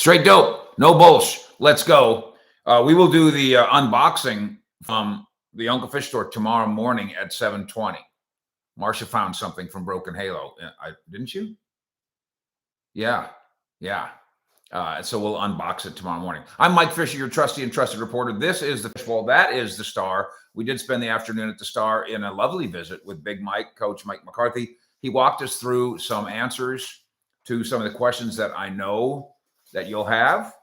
Straight dope. No bullsh. Let's go. We will do the unboxing from the Uncle Fish store tomorrow morning at 7:20. Marcia found something from Broken Halo. Didn't you? Yeah. So we'll unbox it tomorrow morning. I'm Mike Fisher, your trusty and trusted reporter. This is the Fishbowl. That is the Star. We did spend the afternoon at the Star in a lovely visit with Big Mike, Coach Mike McCarthy. He walked us through some answers to some of the questions that I know that you'll have.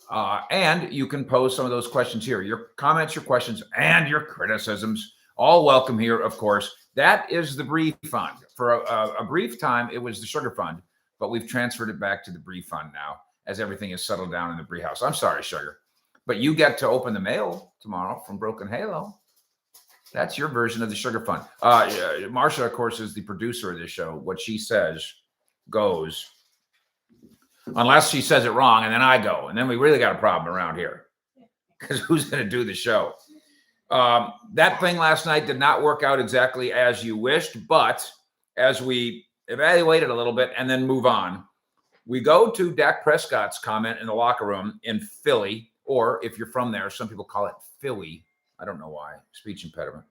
And you can pose some of those questions here. Your comments, your questions, and your criticisms, all welcome here, of course. That is the Bree Fund. For a brief time, it was the Sugar Fund, but we've transferred it back to the Bree Fund now as everything is settled down in the Bree house. I'm sorry, Sugar, but you get to open the mail tomorrow from Broken Halo. That's your version of the Sugar Fund. Marcia, of course, is the producer of this show. What she says goes, unless she says it wrong, and then I go. And then we really got a problem around here because who's going to do the show? That thing last night did not work out exactly as you wished, but as we evaluate it a little bit and then move on, we go to Dak Prescott's comment in the locker room in Philly, or if you're from there, some people call it Philly. I don't know why. Speech impediment.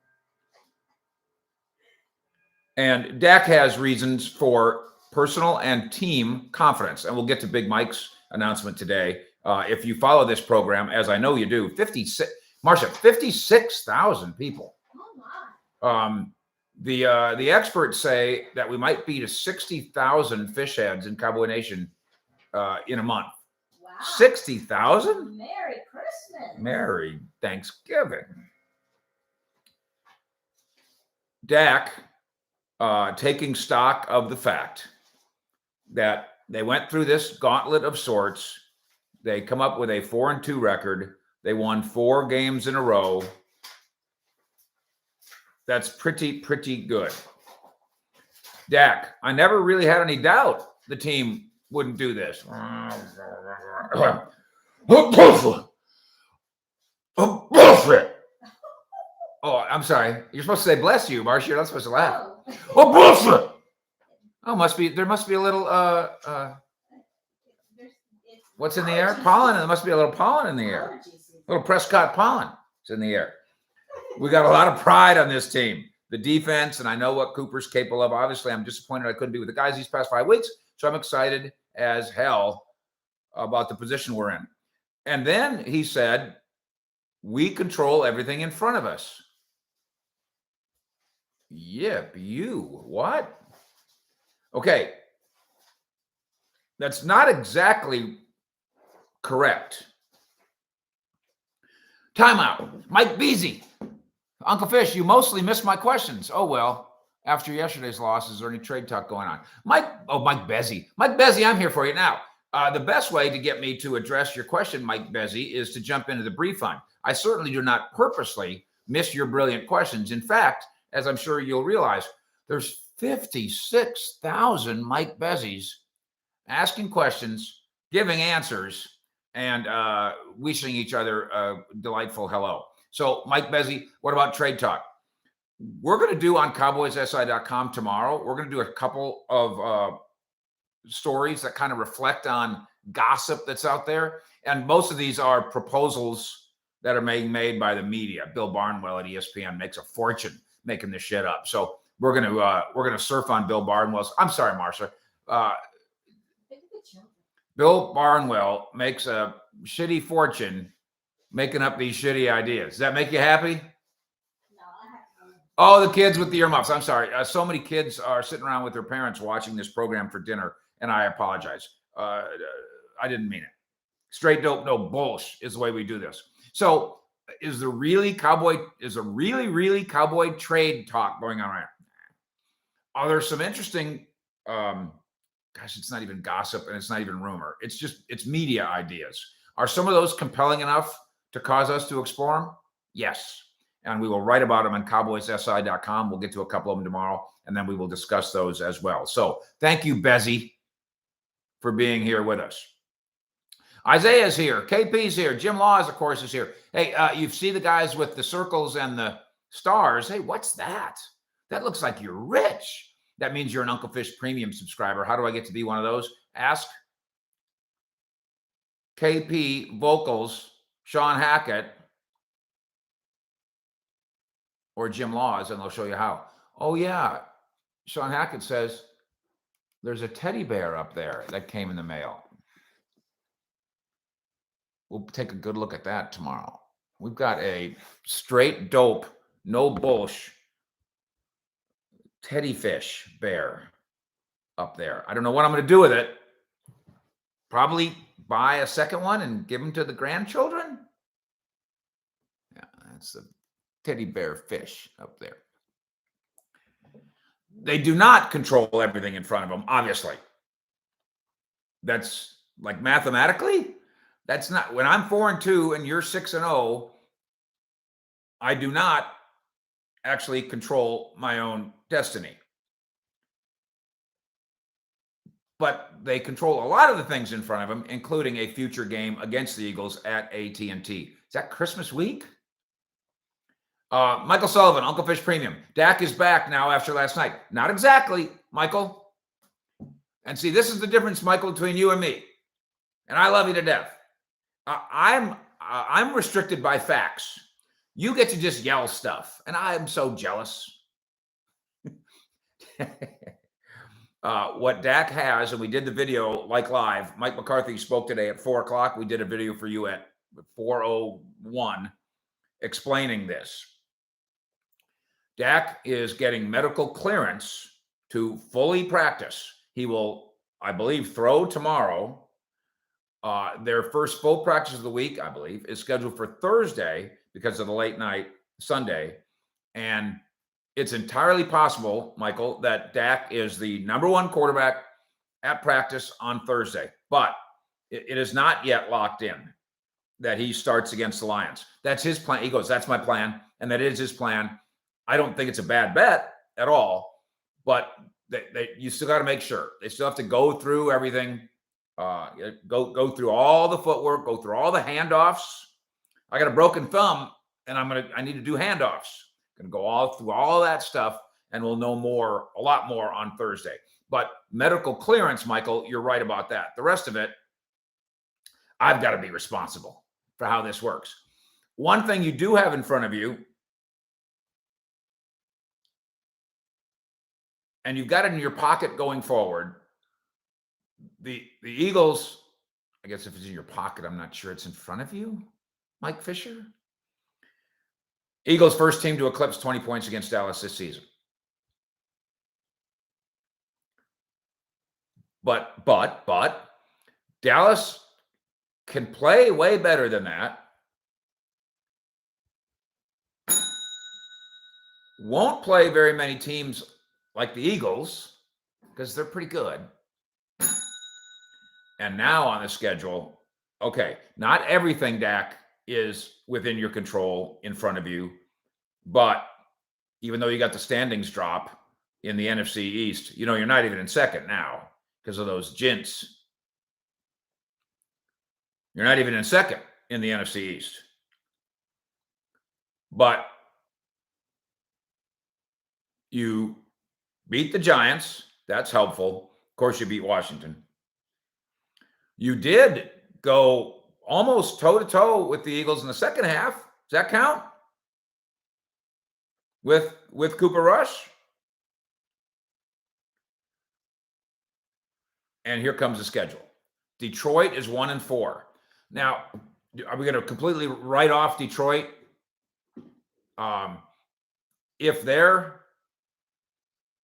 And Dak has reasons for personal and team confidence. And we'll get to Big Mike's announcement today. If you follow this program, as I know you do, 56,000 people. Oh, my. The experts say that we might be to 60,000 fish heads in Cowboy Nation in a month. Wow. 60,000? Merry Christmas. Merry Thanksgiving. Dak taking stock of the fact that they went through this gauntlet of sorts. They come up with a 4-2 record. They won 4 games in a row. That's pretty good. Dak, I never really had any doubt the team wouldn't do this. Oh, I'm sorry. You're supposed to say bless you, Marcia. You're not supposed to laugh. Oh, bullshit. Oh, there must be a little what's in the air? Pollen. There must be a little pollen in the air. A little Prescott pollen is in the air. We got a lot of pride on this team. The defense, and I know what Cooper's capable of. Obviously, I'm disappointed I couldn't be with the guys these past 5 weeks, so I'm excited as hell about the position we're in. And then he said, we control everything in front of us. Yep, you. What? Okay. That's not exactly correct. Timeout. Mike Beasy. Uncle Fish, you mostly missed my questions. Oh, well, after yesterday's loss, is there any trade talk going on? Mike Bezzy. Mike Bezzy, I'm here for you now. The best way to get me to address your question, Mike Bezzy, is to jump into the Bree Fund. I certainly do not purposely miss your brilliant questions. In fact, as I'm sure you'll realize, there's 56,000 Mike Bezzies asking questions, giving answers, and wishing each other a delightful hello. So, Mike Bezzy, what about trade talk? We're going to do on CowboysSI.com tomorrow. We're going to do a couple of stories that kind of reflect on gossip that's out there. And most of these are proposals that are being made by the media. Bill Barnwell at ESPN makes a fortune making this shit up. So we're gonna surf on Bill Barnwell's. I'm sorry, Marcia. Bill Barnwell makes a shitty fortune making up these shitty ideas. Does that make you happy? No, Oh, the kids with the earmuffs. I'm sorry. So many kids are sitting around with their parents watching this program for dinner, and I apologize. I didn't mean it. Straight dope, no bullsh is the way we do this. So is there really cowboy trade talk going on right now? Are there some interesting, it's not even gossip and it's not even rumor. It's media ideas. Are some of those compelling enough to cause us to explore them? Yes. And we will write about them on CowboysSI.com. We'll get to a couple of them tomorrow, and then we will discuss those as well. So thank you, Bezzy, for being here with us. Isaiah's here. KP's here. Jim Laws, of course, is here. Hey, you see the guys with the circles and the stars. Hey, what's that? That looks like you're rich. That means you're an Uncle Fish Premium subscriber. How do I get to be one of those? Ask KP, vocals, Sean Hackett, or Jim Laws, and they'll show you how. Oh, yeah. Sean Hackett says there's a teddy bear up there that came in the mail. We'll take a good look at that tomorrow. We've got a straight dope, no BULLSH teddy fish bear up there. I don't know what I'm going to do with it. Probably buy a second one and give them to the grandchildren. Yeah, that's the teddy bear fish up there. They do not control everything in front of them, obviously. That's like mathematically. That's not when I'm 4-2 and you're 6-0. I do not actually control my own destiny. But they control a lot of the things in front of them, including a future game against the Eagles at AT&T. Is that Christmas week? Michael Sullivan, Uncle Fish Premium. Dak is back now after last night. Not exactly, Michael. And see, this is the difference, Michael, between you and me. And I love you to death. I'm restricted by facts. You get to just yell stuff, and I'm so jealous. What Dak has, and we did the video like live. Mike McCarthy spoke today at 4:00. We did a video for you at 4:01 explaining this. Dak is getting medical clearance to fully practice. He will, I believe, throw tomorrow. Their first full practice of the week, I believe, is scheduled for Thursday because of the late night Sunday. And it's entirely possible, Michael, that Dak is the #1 quarterback at practice on Thursday. But it is not yet locked in that he starts against the Lions. That's his plan. He goes, that's my plan. And that is his plan. I don't think it's a bad bet at all. But you still got to make sure. They still have to go through everything. Go through all the footwork, go through all the handoffs. I got a broken thumb and I need to do handoffs. Going to go all through all that stuff, and we'll know a lot more on Thursday. But medical clearance, Michael, you're right about that. The rest of it, I've got to be responsible for how this works. One thing you do have in front of you, and you've got it in your pocket going forward, the Eagles, I guess if it's in your pocket, I'm not sure it's in front of you, Mike Fisher. Eagles first team to eclipse 20 points against Dallas this season. But Dallas can play way better than that. Won't play very many teams like the Eagles because they're pretty good. And now on the schedule, okay, not everything, Dak, is within your control in front of you. But even though you got the standings drop in the NFC East, you're not even in second now because of those jints. You're not even in second in the NFC East. But you beat the Giants. That's helpful. Of course, you beat Washington. You did go almost toe-to-toe with the Eagles in the second half. Does that count? With Cooper Rush? And here comes the schedule. Detroit is 1-4. Now, are we going to completely write off Detroit? If their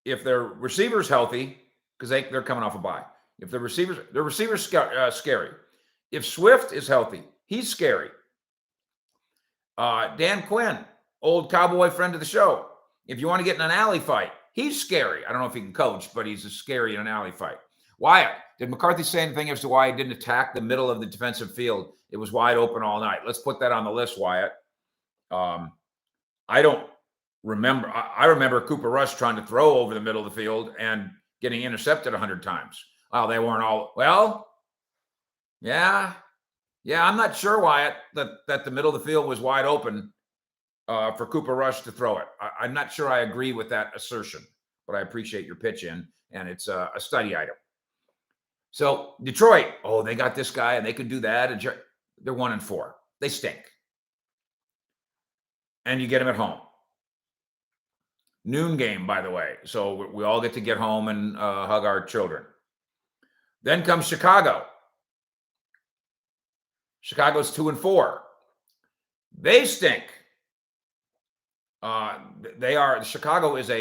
receiver's healthy, because they're coming off a bye. If their receiver's scary. If Swift is healthy, he's scary. Dan Quinn, old Cowboy friend of the show. If you want to get in an alley fight, he's scary. I don't know if he can coach, but he's scary in an alley fight. Wyatt, did McCarthy say anything as to why he didn't attack the middle of the defensive field? It was wide open all night. Let's put that on the list, Wyatt. I don't remember. I remember Cooper Rush trying to throw over the middle of the field and getting intercepted 100 times. Well, they weren't all. Well, yeah. I'm not sure, Wyatt, that the middle of the field was wide open for Cooper Rush to throw it. I'm not sure I agree with that assertion, but I appreciate your pitch in, and it's a study item. So Detroit, oh, they got this guy and they could do that. And they're 1-4. They stink. And you get them at home. Noon game, by the way. So we all get to get home and hug our children. Then comes Chicago. Chicago's 2-4. They stink. Chicago is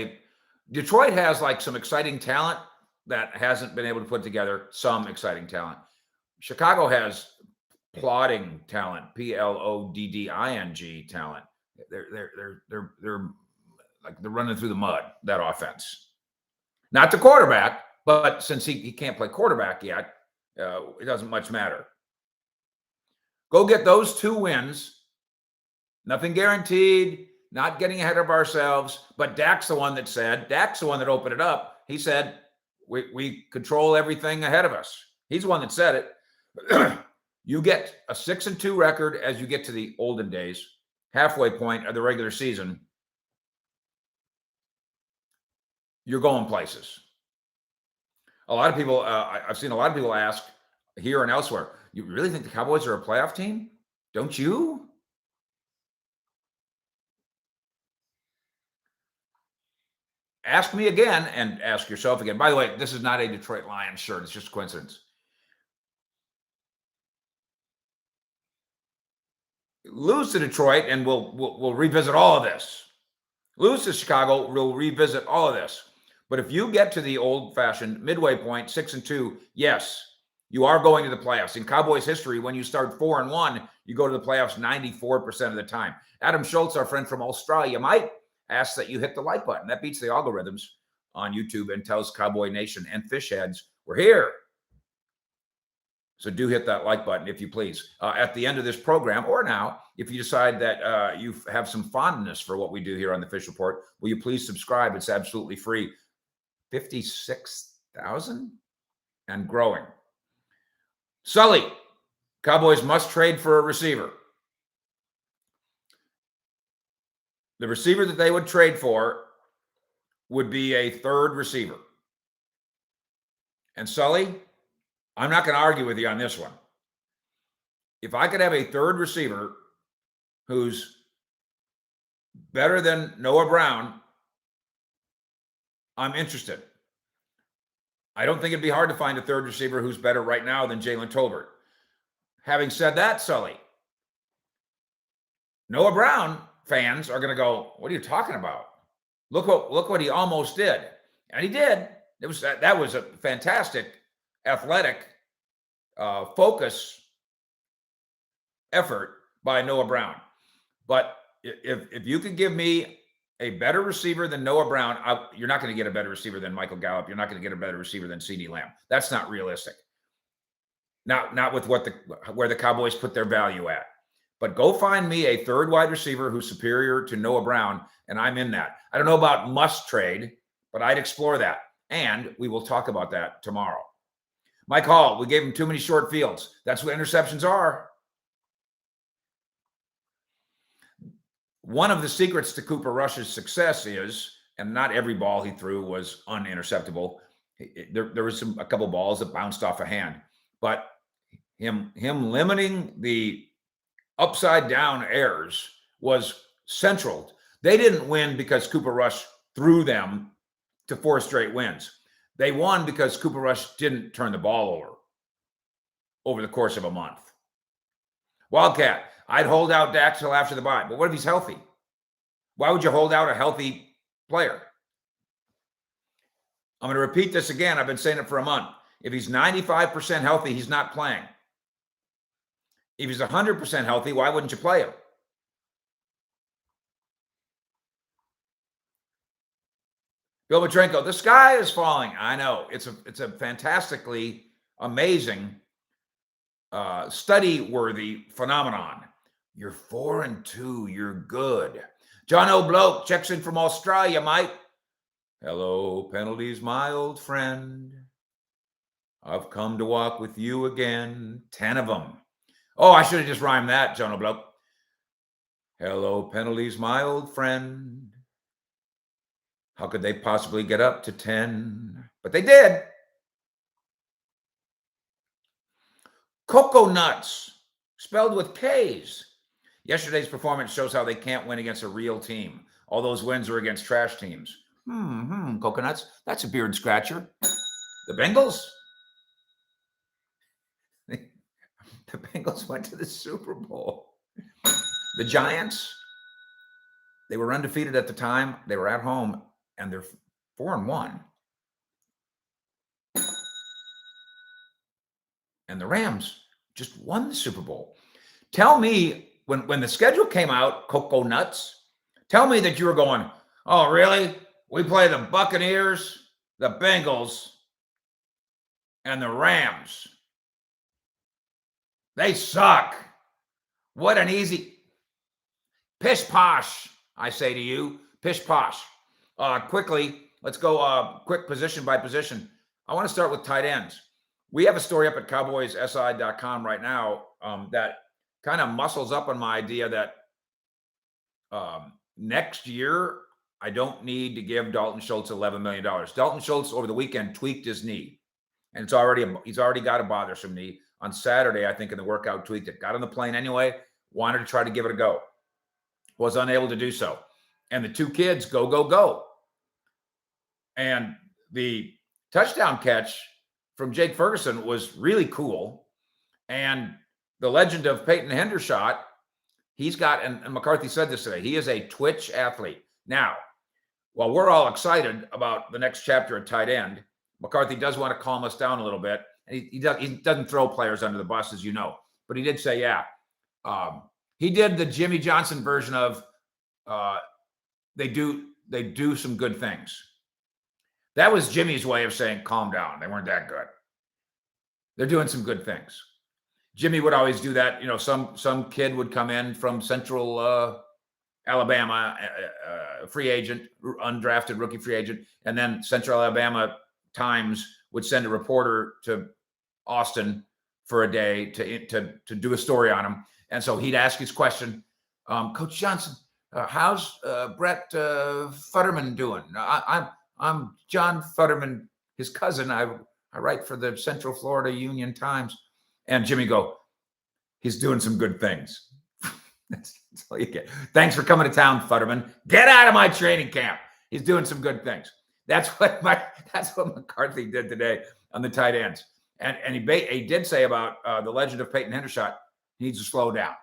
Detroit has like some exciting talent that hasn't been able to put together some exciting talent. Chicago has plodding talent, PLODDING talent. They're like they're running through the mud, that offense. Not the quarterback, but since he can't play quarterback yet, it doesn't much matter. Go get those 2 wins. Nothing guaranteed, not getting ahead of ourselves. But Dak's the one that opened it up. He said, we control everything ahead of us. He's the one that said it. You get a 6-2 record as you get to the olden days, halfway point of the regular season. You're going places. A lot of people, I've seen a lot of people ask here and elsewhere, you really think the Cowboys are a playoff team? Don't you? Ask me again and ask yourself again. By the way, this is not a Detroit Lions shirt. It's just a coincidence. Lose to Detroit and we'll revisit all of this. Lose to Chicago, we'll revisit all of this. But if you get to the old-fashioned midway point, 6-2, yes, you are going to the playoffs. In Cowboys history, when you start 4-1, you go to the playoffs 94% of the time. Adam Schultz, our friend from Australia, might ask that you hit the like button. That beats the algorithms on YouTube and tells Cowboy Nation and fish heads, we're here. So do hit that like button, if you please. At the end of this program, or now, if you decide that you have some fondness for what we do here on the Fish Report, will you please subscribe? It's absolutely free. 56,000 and growing. Sully, Cowboys must trade for a receiver. The receiver that they would trade for would be a third receiver. And Sully, I'm not going to argue with you on this one. If I could have a third receiver who's better than Noah Brown, I'm interested. I don't think it'd be hard to find a third receiver who's better right now than Jalen Tolbert. Having said that, Sully, Noah Brown fans are going to go, what are you talking about? Look what he almost did. And he did. That was a fantastic athletic focus effort by Noah Brown. But if you could give me a better receiver than Noah Brown, you're not going to get a better receiver than Michael Gallup. You're not going to get a better receiver than CeeDee Lamb. That's not realistic. Not with where the Cowboys put their value at. But go find me a third wide receiver who's superior to Noah Brown, and I'm in that. I don't know about must trade, but I'd explore that. And we will talk about that tomorrow. Mike Hall, we gave him too many short fields. That's what interceptions are. One of the secrets to Cooper Rush's success is, and not every ball he threw was uninterceptable. There was a couple balls that bounced off a hand, but him limiting the upside down errors was central. They didn't win because Cooper Rush threw them to 4 straight wins. They won because Cooper Rush didn't turn the ball over the course of a month. Wildcat, I'd hold out Dak till after the bye, but what if he's healthy? Why would you hold out a healthy player? I'm going to repeat this again. I've been saying it for a month. If he's 95% healthy, he's not playing. If he's 100% healthy, why wouldn't you play him? Bill Petrenko, the sky is falling. I know. It's a fantastically amazing, study-worthy phenomenon. You're 4-2. You're good. John O'Bloke checks in from Australia, Mike. Hello, penalties, my old friend. I've come to walk with you again. 10 of them. Oh, I should have just rhymed that, John O'Bloke. Hello, penalties, my old friend. How could they possibly get up to 10? But they did. Cocoa Nuts, spelled with K's. Yesterday's performance shows how they can't win against a real team. All those wins are against trash teams. Coconuts. That's a beard scratcher. The Bengals? The Bengals went to the Super Bowl. The Giants, they were undefeated at the time. They were at home, and they're 4-1. And the Rams just won the Super Bowl. Tell me, when the schedule came out, Cocoa Nuts, tell me that you were going, oh, really? We play the Buccaneers, the Bengals, and the Rams. They suck. What an easy pish posh, I say to you. Pish posh. Quickly, let's go quick position by position. I want to start with tight ends. We have a story up at cowboyssi.com right now that kind of muscles up on my idea that next year, I don't need to give Dalton Schultz $11 million. Dalton Schultz over the weekend tweaked his knee, and he's already got a bothersome knee. On Saturday, I think in the workout, tweaked it. Got on the plane anyway, wanted to try to give it a go. Was unable to do so. And the two kids go. And the touchdown catch from Jake Ferguson was really cool. And the legend of Peyton Hendershot, he's got, and McCarthy said this today, he is a Twitch athlete. Now, while we're all excited about the next chapter at tight end, McCarthy does want to calm us down a little bit. He doesn't throw players under the bus, as you know. But he did say, he did the Jimmy Johnson version of they do some good things. That was Jimmy's way of saying, calm down. They weren't that good. They're doing some good things. Jimmy would always do that. You know, some kid would come in from Central Alabama, free agent, undrafted rookie free agent, and then Central Alabama Times would send a reporter to Austin for a day to do a story on him. And so he'd ask his question, Coach Johnson, how's Brett Futterman doing? I'm John Futterman, his cousin. I write for the Central Florida Union Times. And Jimmy go, he's doing some good things. That's all you get. Thanks for coming to town, Futterman. Get out of my training camp. He's doing some good things. That's what McCarthy did today on the tight ends. And he did say about the legend of Peyton Hendershot, he needs to slow down.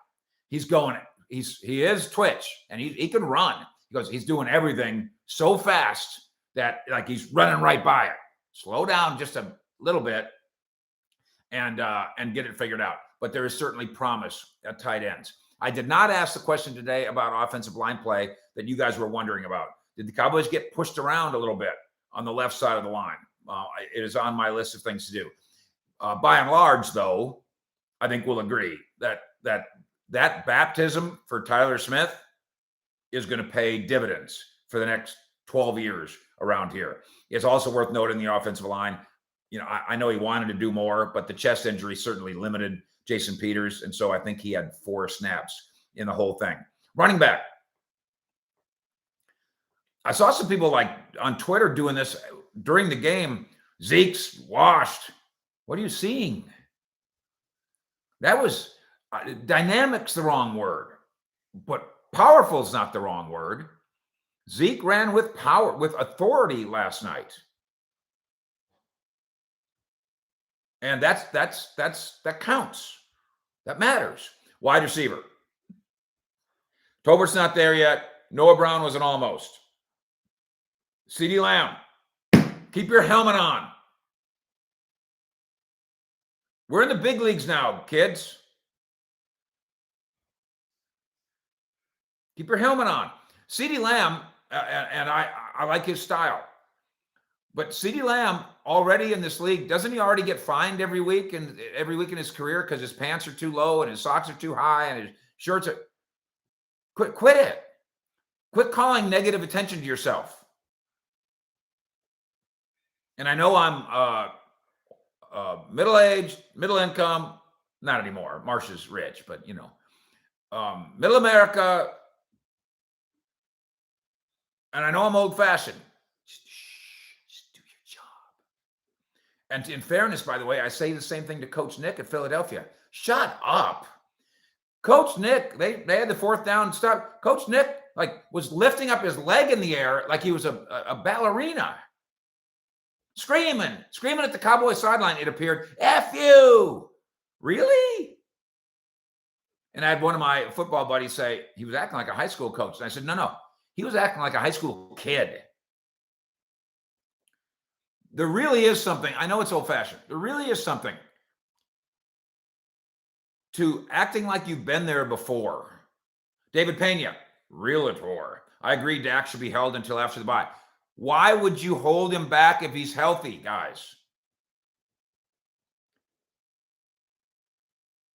He's going. He is Twitch, and he can run. He goes, he's doing everything so fast that like he's running right by it. Slow down just a little bit and get it figured out. But there is certainly promise at tight ends. I did not ask the question today about offensive line play that you guys were wondering about. Did the Cowboys get pushed around a little bit on the left side of the line? It is on my list of things to do. By and large, though, I think we'll agree that baptism for Tyler Smith is going to pay dividends for the next 12 years around here. It's also worth noting the offensive line. You know, I know he wanted to do more, but the chest injury certainly limited Jason Peters, and so I think he had 4 snaps in the whole thing. Running back. I saw some people like on Twitter doing this during the game. Zeke's washed. What are you seeing? That was dynamic's the wrong word, but powerful is not the wrong word. Zeke ran with power, with authority last night. And that counts. That matters. Wide receiver. Tobert's not there yet. Noah Brown was an almost. CeeDee Lamb, keep your helmet on. We're in the big leagues now, kids. Keep your helmet on. CeeDee Lamb, and I like his style. But CeeDee Lamb already in this league, doesn't he already get fined every week in his career because his pants are too low and his socks are too high and his shirts are... Quit it. Quit calling negative attention to yourself. And I know I'm middle-aged, middle income, not anymore. Marsha's rich, but you know, middle America. And I know I'm old-fashioned. Just do your job. And in fairness, by the way, I say the same thing to Coach Nick at Philadelphia. Shut up. Coach Nick, they had the fourth down stop. Coach Nick was lifting up his leg in the air like he was a ballerina. Screaming at the Cowboys sideline, it appeared, F you. Really? And I had one of my football buddies say he was acting like a high school coach. And I said, no. He was acting like a high school kid. There really is something. I know it's old-fashioned. There really is something to acting like you've been there before. David Pena, realtor. I agree Dak should be held until after the bye. Why would you hold him back if he's healthy, guys?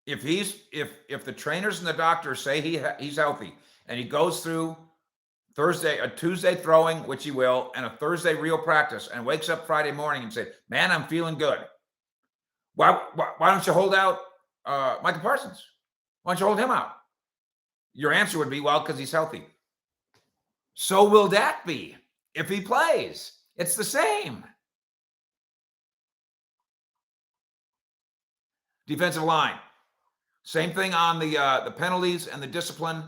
If the trainers and the doctors say he's healthy and he goes through a Tuesday throwing, which he will, and a Thursday real practice, and wakes up Friday morning and say, man, I'm feeling good. Why don't you hold out Michael Parsons? Why don't you hold him out? Your answer would be, well, because he's healthy. So will Dak be if he plays. It's the same. Defensive line. Same thing on the penalties and the discipline.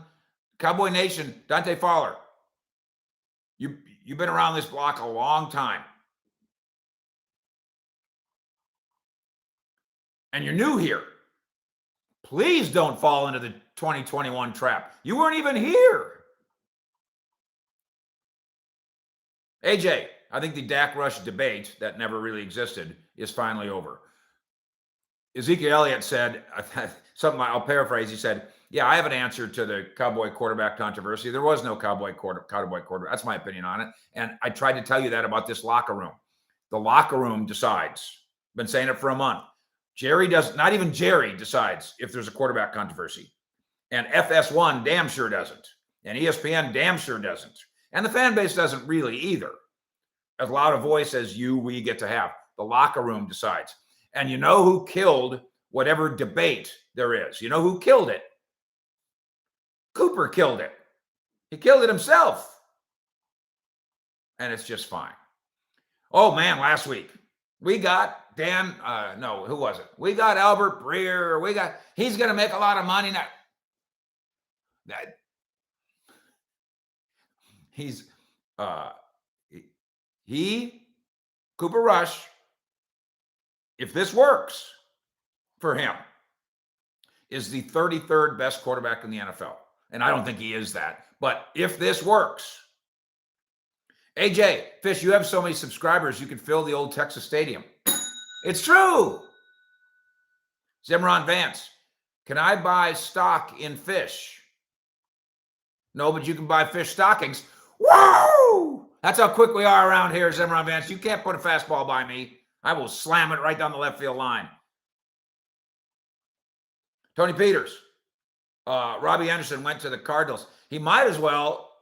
Cowboy Nation, Dante Fowler. You've been around this block a long time. And you're new here. Please don't fall into the 2021 trap. You weren't even here. AJ, I think the Dak Rush debate that never really existed is finally over. Ezekiel Elliott said something, I'll paraphrase. He said, yeah, I have an answer to the Cowboy quarterback controversy. There was no Cowboy quarterback. That's my opinion on it. And I tried to tell you that about this locker room. The locker room decides. Been saying it for a month. Not even Jerry decides if there's a quarterback controversy. And FS1 damn sure doesn't. And ESPN damn sure doesn't. And the fan base doesn't really either. As loud a voice as we get to have. The locker room decides. And you know who killed whatever debate there is? You know who killed it? Cooper killed it. He killed it himself. And it's just fine. Oh, man, last week, we got who was it? We got Albert Breer. He's going to make a lot of money now. Cooper Rush, if this works for him, is the 33rd best quarterback in the NFL. And I don't think he is that. But if this works, AJ, Fish, you have so many subscribers, you can fill the old Texas Stadium. It's true. Zimron Vance, can I buy stock in Fish? No, but you can buy Fish stockings. Whoa! That's how quick we are around here, Zimron Vance. You can't put a fastball by me. I will slam it right down the left field line. Tony Peters. Robbie Anderson went to the Cardinals. He might as well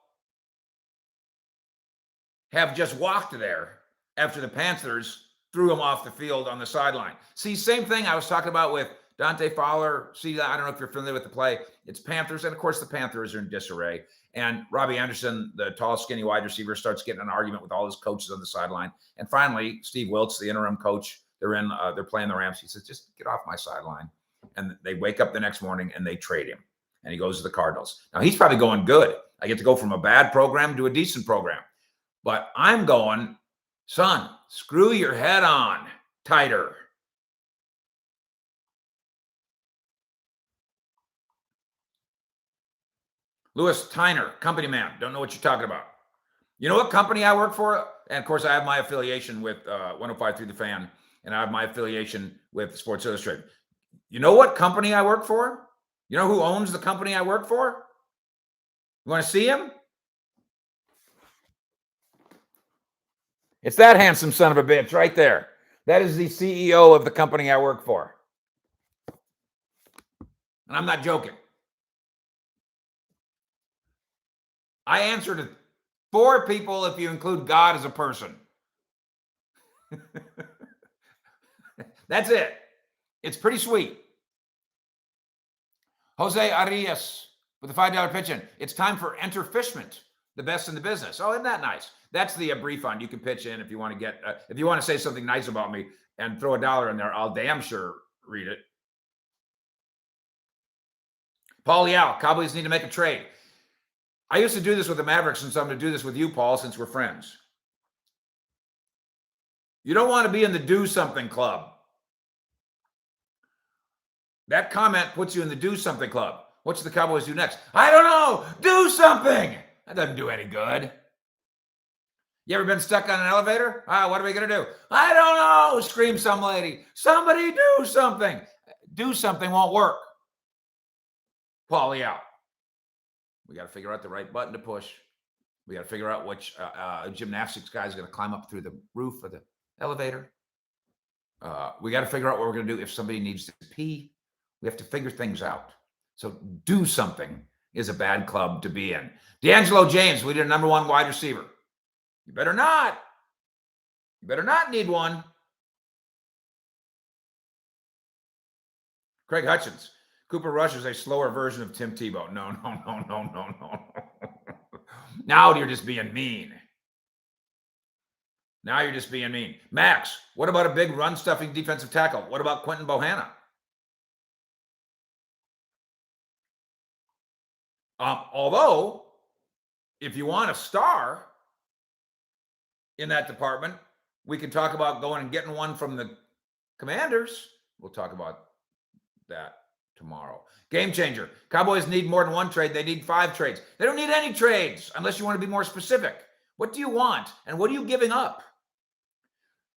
have just walked there after the Panthers threw him off the field on the sideline. See, same thing I was talking about with Dante Fowler. See, I don't know if you're familiar with the play. It's Panthers, and of course the Panthers are in disarray. And Robbie Anderson, the tall, skinny wide receiver, starts getting an argument with all his coaches on the sideline. And finally, Steve Wilkes, the interim coach, they're playing the Rams. He says, just get off my sideline. And they wake up the next morning and they trade him. And he goes to the Cardinals. Now, he's probably going good. I get to go from a bad program to a decent program. But I'm going, son, screw your head on tighter. Louis Tyner, company man. Don't know what you're talking about. You know what company I work for? And, of course, I have my affiliation with 105.3 The Fan, and I have my affiliation with Sports Illustrated. You know what company I work for? You know who owns the company I work for? You want to see him? It's that handsome son of a bitch right there. That is the CEO of the company I work for. And I'm not joking. I answer to 4 people if you include God as a person. That's it. It's pretty sweet. Jose Arias with the $5 pitch in. It's time for Enter Fishment, the best in the business. Oh, isn't that nice? That's the brief fund. You can pitch in if you want to get, if you want to say something nice about me. and throw $1 in there, I'll damn sure read it. Paul Yao, Cowboys need to make a trade. I used to do this with the Mavericks, and so I'm going to do this with you, Paul, since we're friends. You don't want to be in the do something club. That comment puts you in the do something club. What's the Cowboys do next? I don't know. Do something. That doesn't do any good. You ever been stuck on an elevator? What are we going to do? I don't know. Scream some lady. Somebody do something. Do something won't work. Paulie out. We got to figure out the right button to push. We got to figure out which gymnastics guy is going to climb up through the roof of the elevator. We got to figure out what we're going to do if somebody needs to pee. We have to figure things out. So do something is a bad club to be in. D'Angelo James, we need a number 1 wide receiver. You better not. You better not need one. Craig Hutchins, Cooper Rush is a slower version of Tim Tebow. No. Now you're just being mean. Now you're just being mean. Max, what about a big run-stuffing defensive tackle? What about Quentin Bohanna? Although, if you want a star in that department, we can talk about going and getting one from the Commanders. We'll talk about that tomorrow. Game changer. Cowboys need more than 1 trade. They need 5 trades. They don't need any trades unless you want to be more specific. What do you want? And what are you giving up?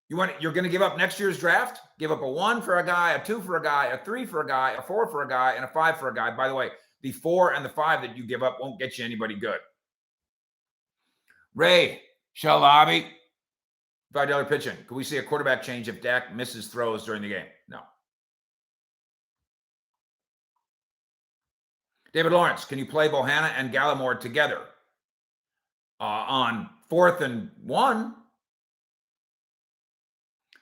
You're going to give up next year's draft? Give up a 1 for a guy, a 2 for a guy, a 3 for a guy, a 4 for a guy, and a 5 for a guy. By the way, the 4 and the 5 that you give up won't get you anybody good. Ray Shalabi, $5 pitch in. Could we see a quarterback change if Dak misses throws during the game? No. David Lawrence, can you play Bohanna and Gallimore together on 4th and 1?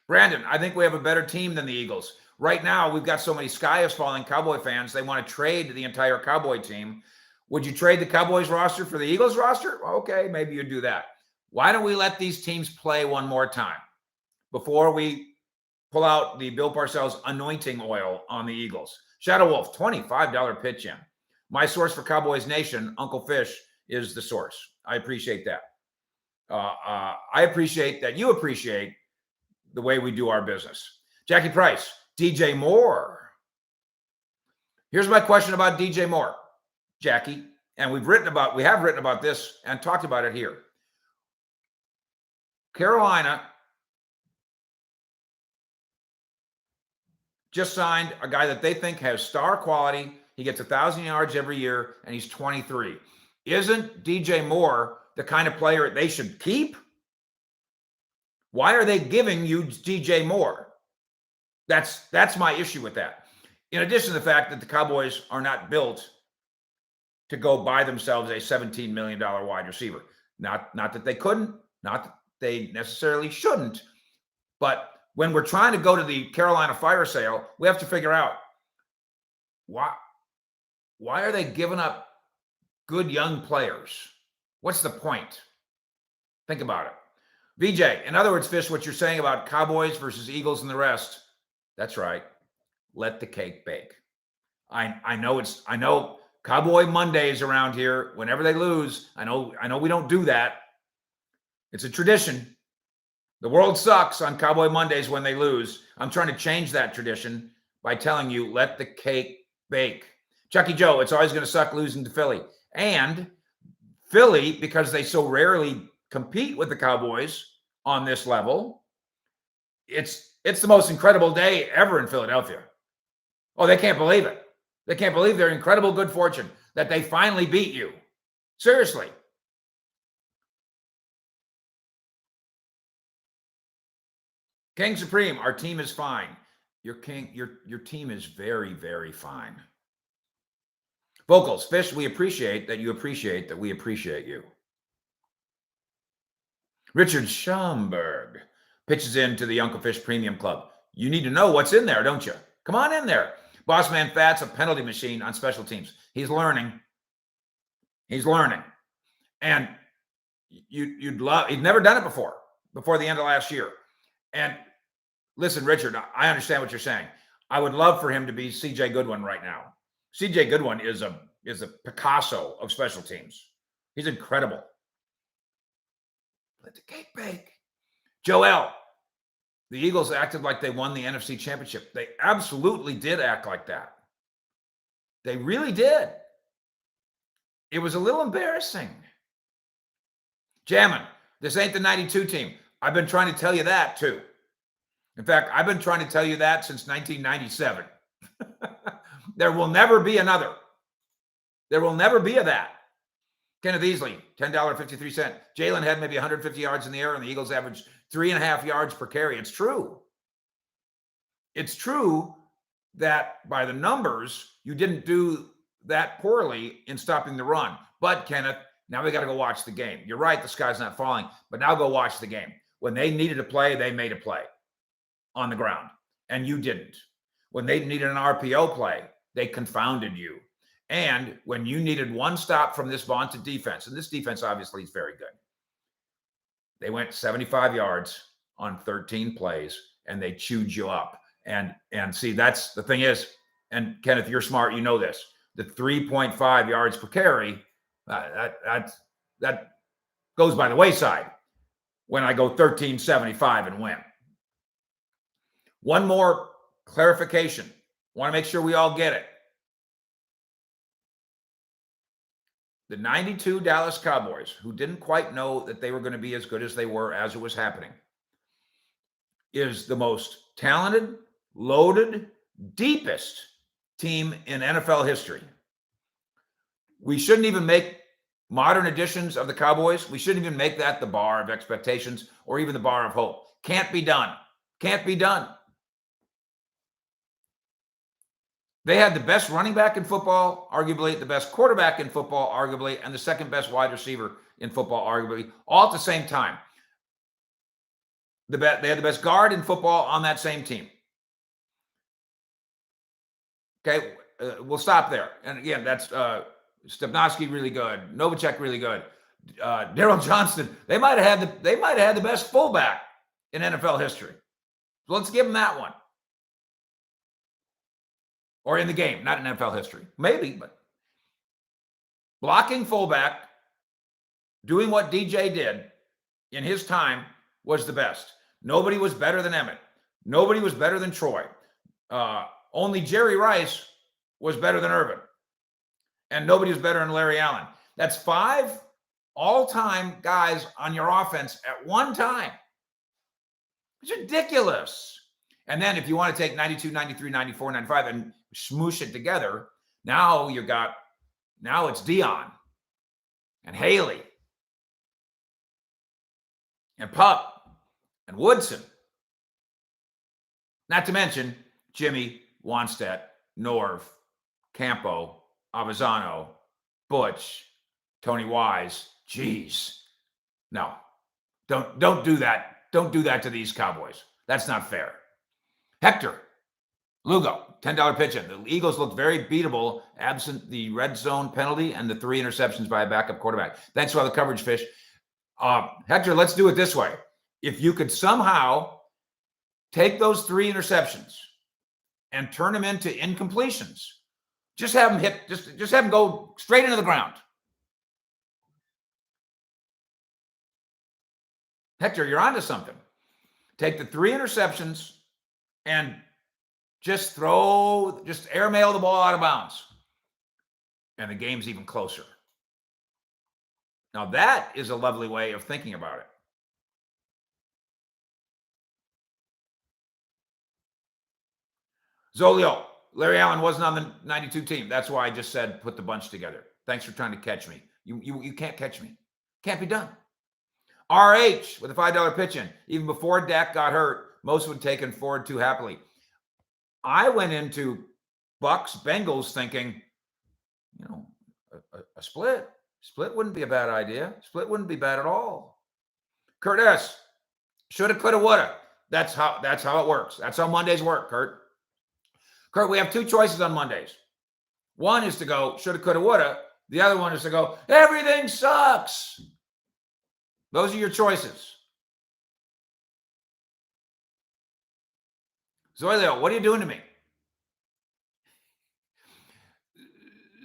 Brandon, I think we have a better team than the Eagles. Right now, we've got so many sky is falling Cowboy fans, they want to trade the entire Cowboy team. Would you trade the Cowboys roster for the Eagles roster? Okay, maybe you'd do that. Why don't we let these teams play one more time before we pull out the Bill Parcells anointing oil on the Eagles? Shadow Wolf, $25 pitch in. My source for Cowboys Nation, Uncle Fish, is the source. I appreciate that. I appreciate that you appreciate the way we do our business. Jackie Price, DJ Moore. Here's my question about DJ Moore, Jackie, and we have written about this and talked about it here. Carolina just signed a guy that they think has star quality. He gets 1,000 yards every year, and he's 23. Isn't DJ Moore the kind of player they should keep? Why are they giving you DJ Moore? That's my issue with that. In addition to the fact that the Cowboys are not built to go buy themselves a $17 million wide receiver. Not that they couldn't, not that they necessarily shouldn't, but when we're trying to go to the Carolina fire sale, we have to figure out why are they giving up good young players? What's the point? Think about it. VJ, in other words, Fish, what you're saying about Cowboys versus Eagles and the rest, that's right. Let the cake bake. I know Cowboy Mondays around here, whenever they lose, I know we don't do that. It's a tradition. The world sucks on Cowboy Mondays when they lose. I'm trying to change that tradition by telling you, let the cake bake. Chucky Joe, it's always going to suck losing to Philly. And Philly, because they so rarely compete with the Cowboys on this level, it's the most incredible day ever in Philadelphia. Oh, they can't believe it. They can't believe their incredible good fortune that they finally beat you. Seriously. King Supreme, our team is fine. Your team is very, very fine. Vocals, Fish, we appreciate that you appreciate that we appreciate you. Richard Schomburg pitches into the Uncle Fish Premium Club. You need to know what's in there, don't you? Come on in there. Bossman Fat's a penalty machine on special teams. He's learning. And he'd never done it before the end of last year. And listen, Richard, I understand what you're saying. I would love for him to be C.J. Goodwin right now. C.J. Goodwin is a Picasso of special teams. He's incredible. Let the cake bake. Joel, the Eagles acted like they won the NFC Championship. They absolutely did act like that. They really did. It was a little embarrassing. Jammin', this ain't the 92 team. I've been trying to tell you that too. In fact, I've been trying to tell you that since 1997. There will never be another. There will never be a that. Kenneth Easley, $10.53. Jalen had maybe 150 yards in the air, and the Eagles averaged 3.5 yards per carry. It's true. It's true that by the numbers, you didn't do that poorly in stopping the run. But, Kenneth, now we got to go watch the game. You're right, the sky's not falling, but now go watch the game. When they needed a play, they made a play on the ground, and you didn't. When they needed an RPO play, they confounded you. And when you needed one stop from this vaunted defense, and this defense obviously is very good, they went 75 yards on 13 plays, and they chewed you up. And see, that's the thing is, and Kenneth, you're smart, you know this, the 3.5 yards per carry, that goes by the wayside when I go 13.75 and win. One more clarification. Want to make sure we all get it. The 92 Dallas Cowboys, who didn't quite know that they were going to be as good as they were as it was happening, is the most talented, loaded, deepest team in NFL history. We shouldn't even make modern editions of the Cowboys. We shouldn't even make that the bar of expectations or even the bar of hope. Can't be done. Can't be done. They had the best running back in football, arguably, the best quarterback in football, arguably, and the second best wide receiver in football, arguably, all at the same time. They had the best guard in football on that same team. Okay, we'll stop there. And again, that's Stepnoski really good, Novacek really good, Daryl Johnston. They might have had the best fullback in NFL history. So let's give them that one. Or in the game, not in NFL history. Maybe, but blocking fullback, doing what DJ did in his time was the best. Nobody was better than Emmett. Nobody was better than Troy. Only Jerry Rice was better than Irvin. And nobody was better than Larry Allen. That's 5 all-time guys on your offense at one time. It's ridiculous. And then if you want to take 92, 93, 94, 95 and smoosh it together, now it's Dion and Haley and Pup and Woodson. Not to mention Jimmy, Wannstedt, Norv, Campo, Avezzano, Butch, Tony Wise. Jeez. No. Don't do that. Don't do that to these Cowboys. That's not fair. Hector, Lugo, $10 pitch in. The Eagles looked very beatable, absent the red zone penalty and the 3 interceptions by a backup quarterback. Thanks for all the coverage, Fish. Hector, let's do it this way. If you could somehow take those 3 interceptions and turn them into incompletions, just have them hit, just have them go straight into the ground. Hector, you're onto something. Take the 3 interceptions and just airmail the ball out of bounds. And the game's even closer. Now that is a lovely way of thinking about it. Zolio, Larry Allen wasn't on the 92 team. That's why I just said put the bunch together. Thanks for trying to catch me. You can't catch me. Can't be done. RH with a $5 pitch in. Even before Dak got hurt, most would take him forward too happily. I went into Bucks Bengals thinking, a split. Split wouldn't be a bad idea. Split wouldn't be bad at all. Kurt S. Shoulda, coulda, woulda. That's how it works. That's how Mondays work, Kurt. Kurt, we have 2 choices on Mondays. One is to go shoulda, coulda, woulda. The other one is to go, everything sucks. Those are your choices. Zoilio, what are you doing to me?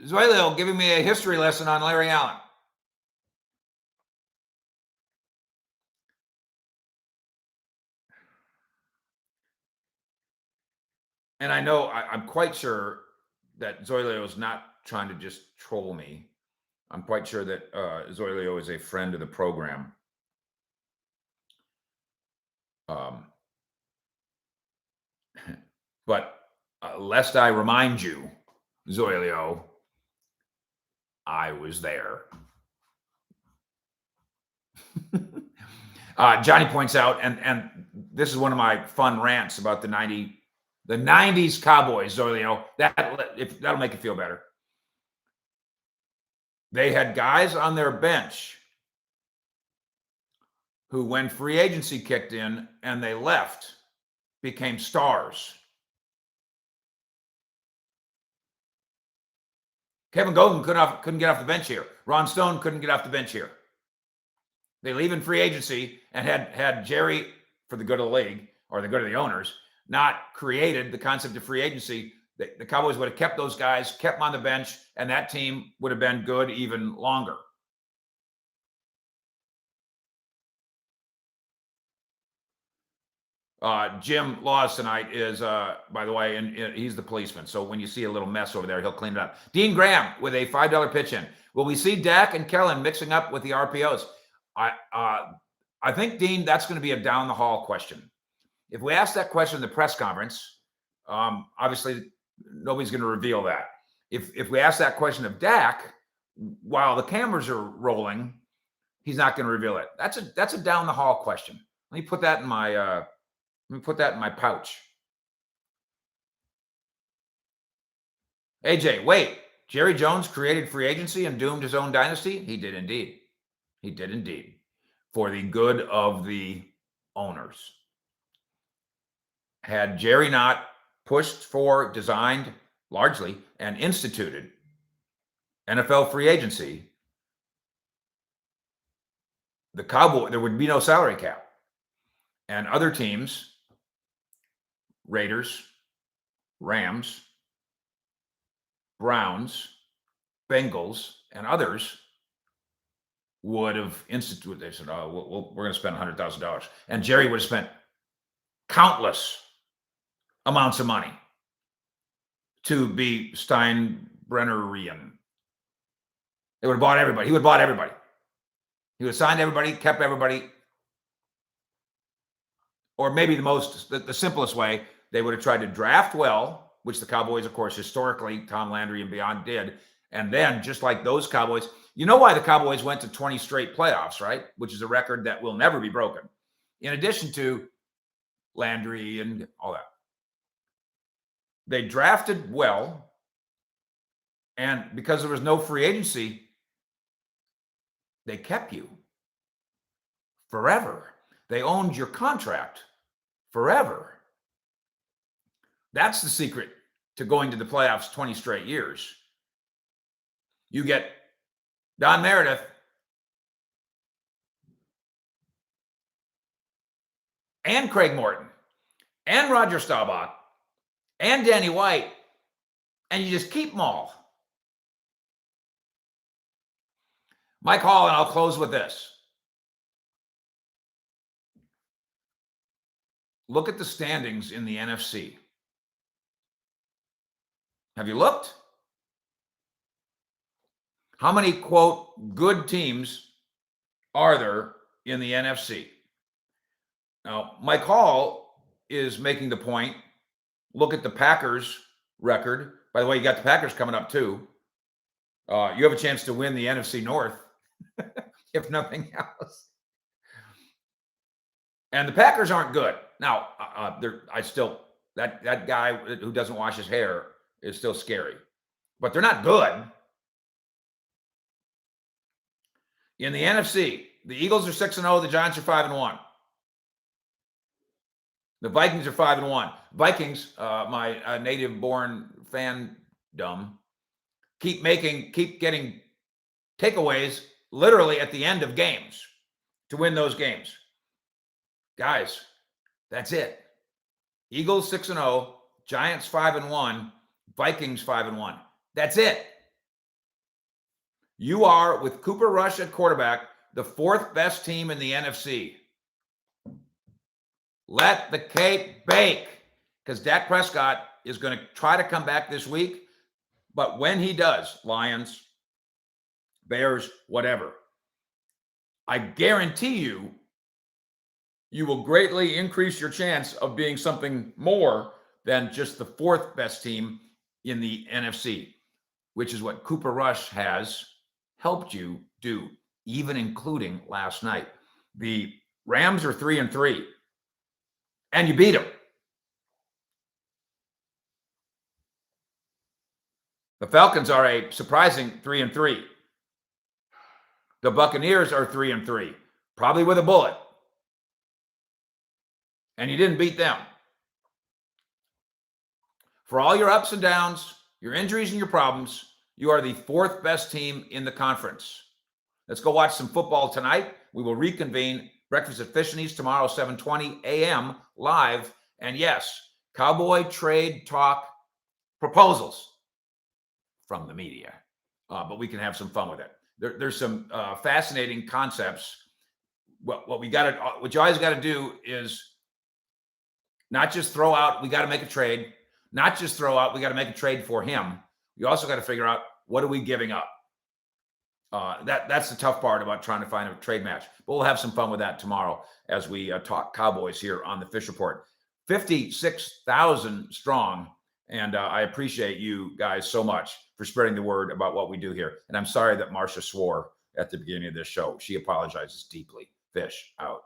Zoilio giving me a history lesson on Larry Allen. And I know I'm quite sure that Zoilio is not trying to just troll me. I'm quite sure that Zoilio is a friend of the program. But lest I remind you, Zoilio, I was there. Johnny points out, and this is one of my fun rants about the 90s Cowboys, Zoilio. That'll make you feel better. They had guys on their bench who, when free agency kicked in and they left, became stars. Kevin Golden couldn't get off the bench here. Ron Stone couldn't get off the bench here. They leave in free agency, and had Jerry, for the good of the league or the good of the owners, not created the concept of free agency, the Cowboys would have kept those guys, kept them on the bench, and that team would have been good even longer. Jim Laws tonight is, by the way, and he's the policeman. So when you see a little mess over there, he'll clean it up. Dean Graham with a $5 pitch in. Will we see Dak and Kellen mixing up with the RPOs? I think, Dean, that's going to be a down the hall question. If we ask that question in the press conference, obviously nobody's going to reveal that. If we ask that question of Dak while the cameras are rolling, he's not going to reveal it. That's a down the hall question. Let me put that in my pouch. AJ, wait. Jerry Jones created free agency and doomed his own dynasty? He did indeed. He did indeed. For the good of the owners. Had Jerry not pushed for, designed, largely, and instituted NFL free agency, the Cowboys, there would be no salary cap. And other teams, Raiders, Rams, Browns, Bengals, and others would have instituted. They said, "Oh, we're going to spend $100,000," and Jerry would have spent countless amounts of money to be Steinbrennerian. They would have bought everybody. He would have bought everybody. He would have signed everybody, kept everybody. Or maybe the simplest way, they would have tried to draft well, which the Cowboys, of course, historically, Tom Landry and beyond did. And then, just like those Cowboys, you know why the Cowboys went to 20 straight playoffs, right? Which is a record that will never be broken. In addition to Landry and all that. They drafted well. And because there was no free agency, they kept you forever. They owned your contract forever. That's the secret to going to the playoffs 20 straight years. You get Don Meredith and Craig Morton and Roger Staubach and Danny White, and you just keep them all. Mike Hall, and I'll close with this. Look at the standings in the NFC. Have you looked? How many, quote, good teams are there in the NFC? Now, Mike Hall is making the point, look at the Packers record. By the way, you got the Packers coming up too. You have a chance to win the NFC North, if nothing else. And the Packers aren't good. Now, that guy who doesn't wash his hair is still scary. But they're not good. In the NFC, the Eagles are 6-0, the Giants are 5-1. The Vikings are 5-1. Vikings, my native-born fandom, keep getting takeaways literally at the end of games to win those games. Guys, that's it. Eagles 6-0, Giants 5-1, Vikings 5-1. That's it. You are, with Cooper Rush at quarterback, the 4th best team in the NFC. Let the cake bake, because Dak Prescott is going to try to come back this week. But when he does, Lions, Bears, whatever, I guarantee you, you will greatly increase your chance of being something more than just the 4th best team in the NFC, which is what Cooper Rush has helped you do, even including last night. The Rams are 3-3, and you beat them. The Falcons are a surprising 3-3. The Buccaneers are 3-3, probably with a bullet. And you didn't beat them. For all your ups and downs, your injuries and your problems, you are the 4th best team in the conference. Let's go watch some football tonight. We will reconvene Breakfast at Fish and Eats tomorrow, 7:20 a.m. live. And yes, Cowboy trade talk proposals from the media. But we can have some fun with it. There's some fascinating concepts. What you always got to do is not just throw out, we got to make a trade. Not just throw out, we got to make a trade for him. You also got to figure out, what are we giving up? That's the tough part about trying to find a trade match. But we'll have some fun with that tomorrow as we talk Cowboys here on the Fish Report. 56,000 strong. And I appreciate you guys so much for spreading the word about what we do here. And I'm sorry that Marcia swore at the beginning of this show. She apologizes deeply. Fish out.